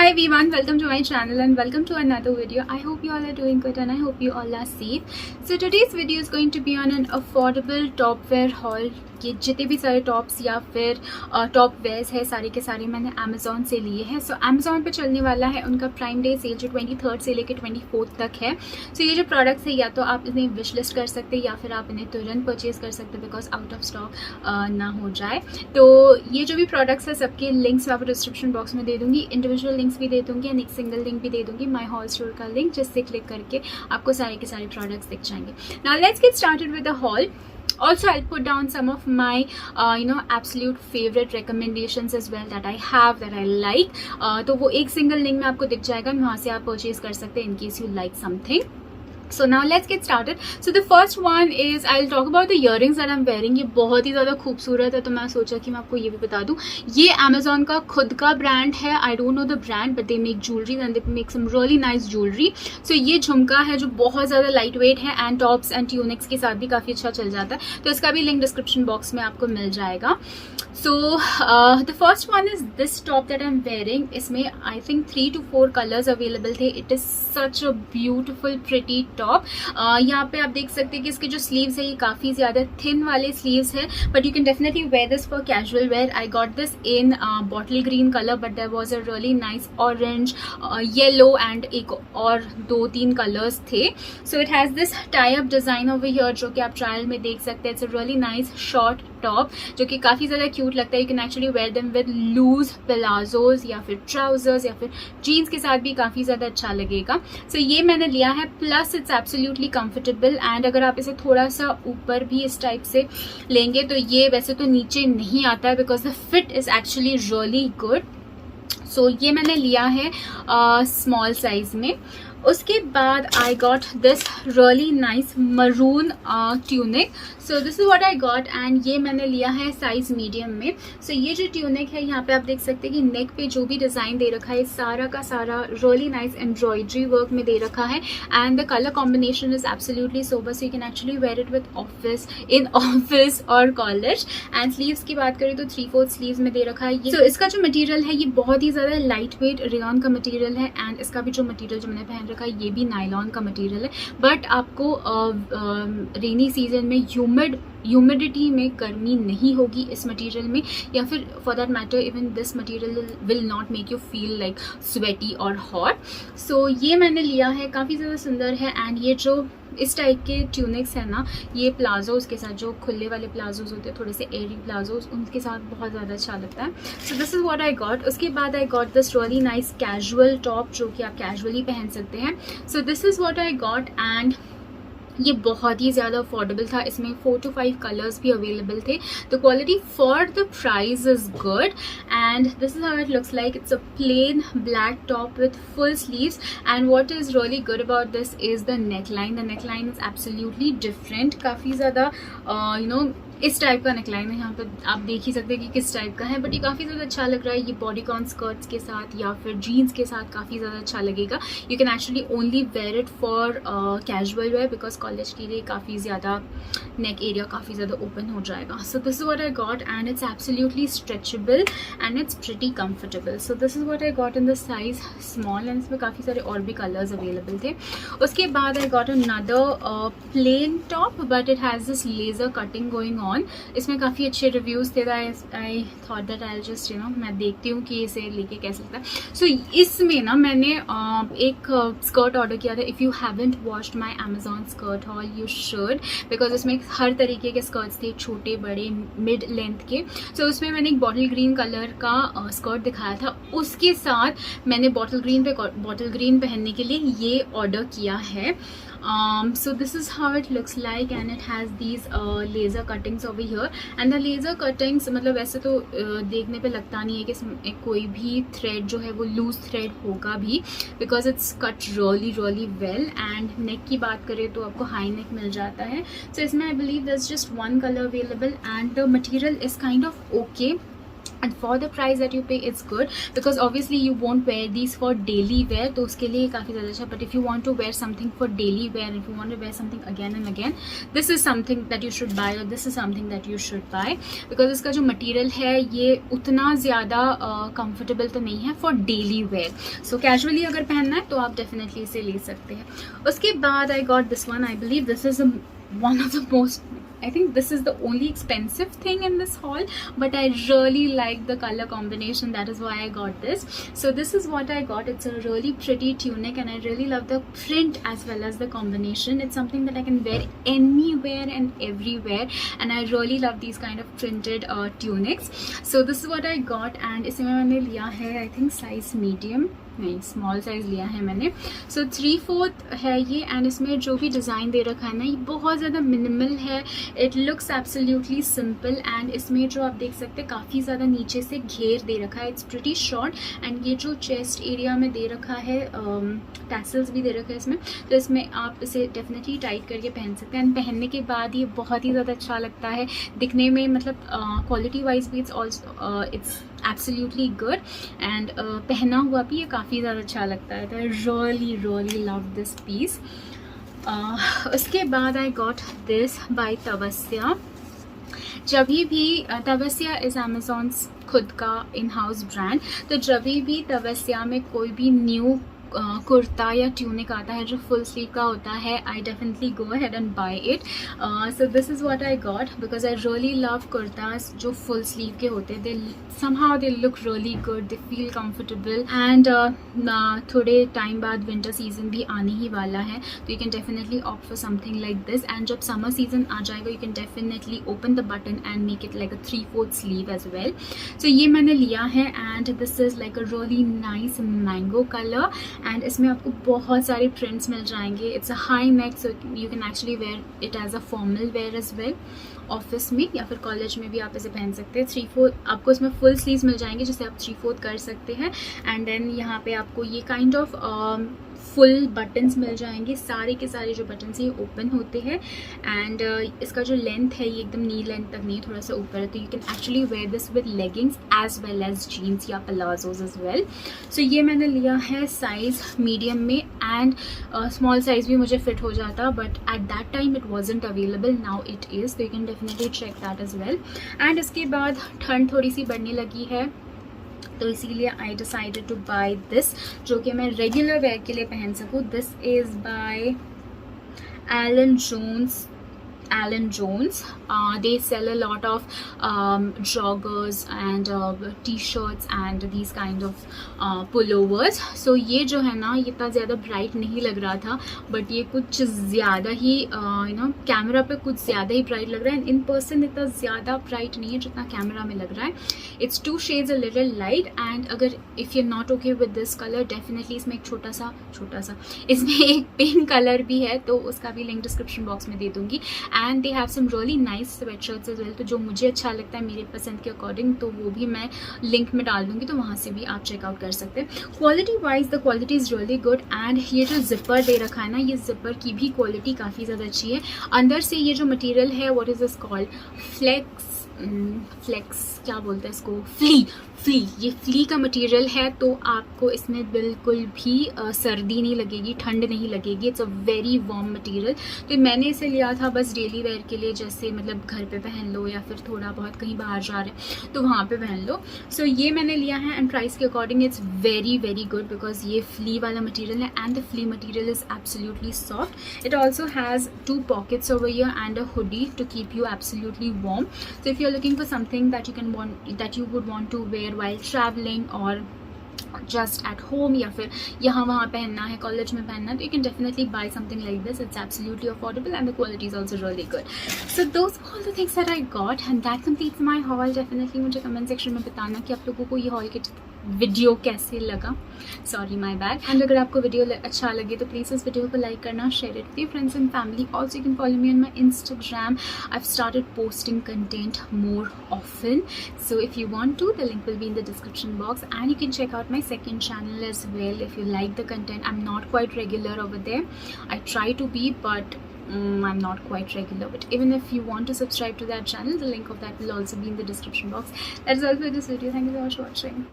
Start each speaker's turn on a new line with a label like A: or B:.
A: Hi everyone, welcome to my channel and welcome to another video. I hope you all are doing good and I hope you all are safe. So today's video is going to be on an affordable top wear haul. ये जितने भी सारे tops या फिर top wears है सारे के सारे मैंने अमेज़ॉन से लिए हैं. सो अमेज़ॉन पे चलने वाला है उनका प्राइम डे सेल जो 23 से लेकर 24 तक है. सो ये जो प्रोडक्ट्स है या तो आप इन्हें विश लिस्ट कर सकते हैं या फिर आप इन्हें तुरंत परचेज कर सकते हैं बिकॉज आउट ऑफ स्टॉक ना हो जाए. तो ये जो भी प्रोडक्ट्स है सबके लिंक्स मैं आपको डिस्क्रिप्शन बॉक्स में दे दूँगी, इंडिविजुअल लिंक्स भी दे दूँगी एंड एक सिंगल लिंक भी दे दूँगी माई हॉल स्टोर का लिंक, जिससे क्लिक करके आपको सारे के सारे प्रोडक्ट्स दिख जाएंगे. Now let's get started with the hall. Also, I'll put down some of my, absolute favorite recommendations as well that I have, that I like. तो वो एक सिंगल लिंक में आपको दिख जाएगा, वहाँ से आप परचेज कर सकते हैं in case you like something. So now let's get started. So the first one is I'll talk about the earrings that I'm wearing. ये बहुत ही ज़्यादा खूबसूरत है तो मैं सोचा कि मैं आपको ये भी बता दूँ. ये Amazon का खुद का ब्रांड है. I don't know the brand but they make jewelry and they make some really nice jewelry. So ये झुमका है जो बहुत ज़्यादा लाइट वेट है एंड टॉप्स एंड ट्यूनिक्स के साथ भी काफ़ी अच्छा चल जाता है. तो इसका भी लिंक डिस्क्रिप्शन बॉक्स में आपको मिल जाएगा. So the first one is this top that I'm wearing. इसमें I think 3 to 4 colors available थे. It is such a beautiful pretty top. यहाँ पे आप देख सकते हैं कि इसके जो स्लीव्स है ये काफ़ी ज़्यादा थिन वाले स्लीव्स है but you can definitely wear this for casual wear. I got this in bottle green colour but there was a really nice orange, yellow and एक और 2-3 कलर्स थे. So it has this tie up design over here जो कि आप trial में देख सकते हैं. It's a really nice short top जो कि काफ़ी ज़्यादा क्यूट लगता है. You can actually wear them with loose palazzos या फिर ट्राउजर्स या फिर जीन्स के साथ भी काफ़ी ज़्यादा अच्छा लगेगा. सो ये मैंने लिया है. Plus it's absolutely comfortable and अगर आप इसे थोड़ा सा ऊपर भी इस टाइप से लेंगे तो ये वैसे तो नीचे नहीं आता है because the fit is actually really good. So ये मैंने लिया है स्मॉल साइज में. उसके बाद I got this really nice maroon tunic. So this is what I got and ये मैंने लिया है साइज मीडियम में. सो ये जो ट्यूनिक है यहाँ पे आप देख सकते हैं कि नेक पे जो भी डिज़ाइन दे रखा है सारा का सारा रियली नाइस एम्ब्रॉयडरी वर्क में दे रखा है and the colour combination is absolutely sober. So you can actually wear it with office और कॉलेज. एंड स्लीव्स की बात करें तो 3/4 स्लीव्स में दे रखा है. सो इसका जो मटीरियल है ये बहुत ही ज़्यादा लाइट वेट रेयॉन का मटीरियल है एंड इसका भी जो मटीरियल जो मैंने पहन रखा है ये भी नायलॉन का मटेरियल है. बट आपको रेनी सीजन में ह्यूमिडिटी में गर्मी नहीं होगी इस मटेरियल में, या फिर for that matter even this material will not make you feel like sweaty और हॉट. सो ये मैंने लिया है, काफ़ी ज़्यादा सुंदर है. एंड ये जो इस टाइप के ट्यूनिक्स है ना, ये प्लाजोज के साथ जो खुले वाले प्लाजोज होते हैं थोड़े से एयरी प्लाजोज, उनके साथ बहुत ज़्यादा अच्छा लगता है. सो this is what I got. उसके बाद I got this really nice casual top जो कि आप कैजुअली पहन सकते हैं. सो this is what I got and ये बहुत ही ज़्यादा अफोर्डेबल था. इसमें 4 to 5 कलर्स भी अवेलेबल थे. The quality for the price is good and this is how it looks like. It's a plain black top width full sleeves and what is really good about this is the neckline. The neckline is absolutely different. काफ़ी ज़्यादा इस type का neckline है. यहाँ पर आप देख ही सकते हैं कि किस टाइप का है बट ये काफ़ी ज़्यादा अच्छा लग रहा है. ये बॉडीकॉन स्कर्ट्स के साथ या फिर जीन्स के साथ काफ़ी ज़्यादा अच्छा लगेगा. You can actually only wear it for casual wear because college के लिए काफ़ी ज़्यादा नेक एरिया काफ़ी ज़्यादा ओपन हो जाएगा. सो this is what I got and it's absolutely stretchable and it's pretty comfortable. So this is what I got in the size small and इसमें काफ़ी सारे और भी कलर्स अवेलेबल थे. उसके बाद I got another plain top but it has this laser cutting going on. इसमें काफ़ी अच्छे रिव्यूज़ थे. I thought that I just मैं देखती हूँ कि इसे लेके कैसे लगता है. सो इसमें ना मैंने एक स्कर्ट ऑर्डर किया था. If you haven't watched my Amazon skirt hall you should because उसमें हर तरीके के स्कर्ट्स थे, छोटे बड़े मिड लेंथ के. सो उसमें मैंने एक बॉटल ग्रीन कलर का स्कर्ट दिखाया था. उसके साथ मैंने बॉटल ग्रीन पहनने के लिए ये ऑर्डर किया है. So this is how it looks like and it has these laser cuttings over here and the laser cuttings मतलब वैसे तो देखने पे लगता नहीं है कि इसमें कोई भी थ्रेड जो है वो लूज थ्रेड होगा भी because it's cut really well and neck की बात करें तो आपको हाई नेक मिल जाता है. So इसमें I believe there's just one color available and the material is kind of okay. and for the price that you pay it's good, because obviously you won't wear these for daily wear, तो उसके लिए काफ़ी ज़्यादा अच्छा. But if you want to wear something for daily wear, if you want to wear something again and again, this is something that you should buy, or this is something that you should buy, because इसका जो material है ये उतना ज़्यादा comfortable तो नहीं है for daily wear. So casually अगर पहनना है तो आप डेफिनेटली इसे ले सकते हैं. उसके बाद I got this one. I believe this is one of the most, I think this is the only expensive thing in this haul, but I really like the color combination. That is why I got this. So this is what I got. It's a really pretty tunic and I really love the print as well as the combination. It's something that I can wear anywhere and everywhere, and I really love these kind of printed tunics. So this is what I got, and इसमें मैंने लिया है I think size medium, नहीं small size लिया है मैंने. सो 3/4 है ये, एंड इसमें जो भी डिज़ाइन दे रखा है ना ये बहुत ज़्यादा मिनिमल है. It looks absolutely simple, and इसमें जो आप देख सकते हैं काफ़ी ज़्यादा नीचे से घेर दे रखा है. इट्स प्रिटी शॉर्ट, एंड ये जो चेस्ट एरिया में दे रखा है टैसल्स भी दे रखा है इसमें, तो इसमें आप इसे डेफिनेटली टाइट करके पहन सकते हैं. एंड पहनने के बाद ये बहुत ही ज़्यादा अच्छा लगता है दिखने में, मतलब क्वालिटी वाइज भी इट्स एब्सोल्युटली गुड, एंड पहना हुआ भी ये काफ़ी ज़्यादा अच्छा लगता है. I really love this piece. उसके बाद I got this by Tavasya. जब भी तवस्या इज़ अमेज़ॉन्स खुद का इन हाउस ब्रांड, तो जब भी तवस्या में कोई भी न्यू कुर्ता या ट्यूनिक आता है जो फुल स्लीव का होता है, I definitely go ahead and buy it. So this is what I got, because I really love kurtas जो फुल स्लीव के होते हैं. They somehow they look really good, they feel comfortable, and थोड़े time बाद winter season भी आने ही वाला है, तो you can definitely opt for something like this. And जब समर सीजन आ जाएगा you can definitely open the button and make it like a 3/4 sleeve as well. So ये मैंने लिया है, and this is like a really nice mango colour, and इसमें आपको बहुत सारे प्रिंट्स मिल जाएंगे. It's a high neck, so you can actually wear it as a formal wear as well. Office में या फिर कॉलेज में भी आप इसे पहन सकते हैं. 3/4 आपको इसमें फुल स्लीव्स मिल जाएंगे जिसे आप 3/4 कर सकते हैं. एंड देन यहाँ पे आपको ये काइंड ऑफ फुल बटन्स मिल जाएंगे. सारे के सारे जो बटन्स ये ओपन होते हैं, एंड इसका जो लेंथ है ये एकदम नी लेंथ तक नहीं, थोड़ा सा ऊपर है, तो you can actually wear this with leggings as well as jeans या प्लाजोज एज वेल. सो ये मैंने लिया है साइज़ मीडियम में, एंड स्मॉल साइज़ भी मुझे फिट हो जाता, but at that time it wasn't available. Now it is, तो you can definitely check that as well. And इसके बाद ठंड थोड़ी सी बढ़ने लगी है, तो इसीलिए I decided to buy this, जो कि मैं रेगुलर वेयर के लिए पहन सकूँ. This is by Alan Jones. They sell a lot of joggers and t-shirts and these kind of pullovers. So ये जो है ना ये इतना ज़्यादा ब्राइट नहीं लग रहा था, बट ये कुछ ज़्यादा ही कैमरा पे कुछ ज़्यादा ही ब्राइट लग रहा है. इन पर्सन इतना ज़्यादा ब्राइट नहीं है जितना कैमरा में लग रहा है. It's 2 shades a little light, and अगर if you not okay with this colour, definitely इसमें एक छोटा सा इसमें एक पिंक कलर भी है, तो उसका भी लिंक डिस्क्रिप्शन बॉक्स में दे दूँगी. And they have some really nice sweatshirts as well, तो जो मुझे अच्छा लगता है मेरे पसंद के अकॉर्डिंग, तो वो भी मैं लिंक में डाल दूँगी, तो वहाँ से भी आप चेकआउट कर सकते हैं. Quality wise the quality is really good, and ये जो जिपर दे रखा है ना, ये जिपर की भी क्वालिटी काफ़ी ज़्यादा अच्छी है. अंदर से ये जो मटेरियल है, what is this called, flex क्या बोलते हैं इसको, फ्ली ये फ्ली का मटेरियल है, तो आपको इसमें बिल्कुल भी सर्दी नहीं लगेगी, ठंड नहीं लगेगी. It's a very warm material. तो मैंने इसे लिया था बस डेली वेयर के लिए, जैसे मतलब घर पे पहन लो या फिर थोड़ा बहुत कहीं बाहर जा रहे हैं तो वहाँ पे पहन लो. सो ये मैंने लिया है, एंड प्राइस के according it's very good, because ये फ्ली वाला मटेरियल है, and the flea material is absolutely soft. It also has 2 pockets over here and a hoodie to keep you absolutely warm. So if you're looking for something that you would want to wear while traveling or just at home, या फिर यहाँ वहाँ पहनना है, college में पहनना है, तो you can definitely buy something like this. It's absolutely affordable and the quality is also really good. So those are all the things that I got, and that completes my haul. Definitely मुझे comment section में बताना कि आप लोगों को ये haul video कैसे लगा. Sorry my bad. एंड अगर आपको वीडियो अच्छा लगे तो प्लीज़ इस वीडियो को लाइक करना, share it with your friends and family. Also you can follow me on my Instagram. I started posting content more often, so if you want to, the link will be in the description box, and you can check out my second channel as well if you like the content. I'm not quite regular over there. I try to be, but I'm not quite regular, but even if you want to subscribe to that channel, the link of that will also be in the description box. That is all for this video. Thank you so much for watching.